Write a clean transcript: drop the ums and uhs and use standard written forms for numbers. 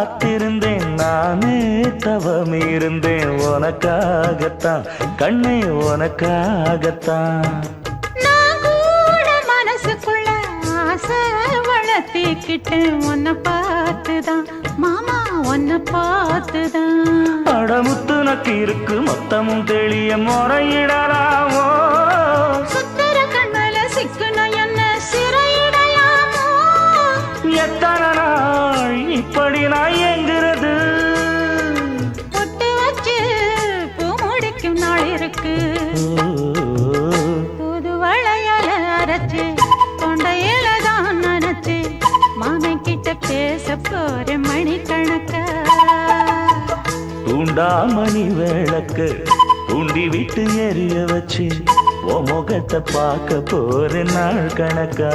காத்திருந்தேன் நானே தவம் இருந்தேன் உனக்காகத்தான் கண்ணே உனக்காகத்தான் நான் கூட மனசுக்குள்ள ஆசை வளர்த்திக்கிட்டேன் உன்னை பார்த்துதான் மாமா உன்னை பார்த்துதான் அடமுத்து நக்கு இருக்கு மொத்தமும் தெளிய முறையிடலாமோ சுத்தர கண்மல சிக்குன என்ன சிறையிடையாமோ எத்தனை நாள் இப்படி நான் எங்கிறது பொட்டு வச்சு பூ முடிக்கும் நாள் இருக்கு புது வளையல அரைச்சு தொண்டையில தான் நினைச்சு மாமன் கிட்ட பேச போற மணிக்கணக்கா தூண்டாமணி விளக்கு தூண்டி விட்டு எரிய வச்சு உன் முகத்தை பார்க்க போற நாள் கணக்கா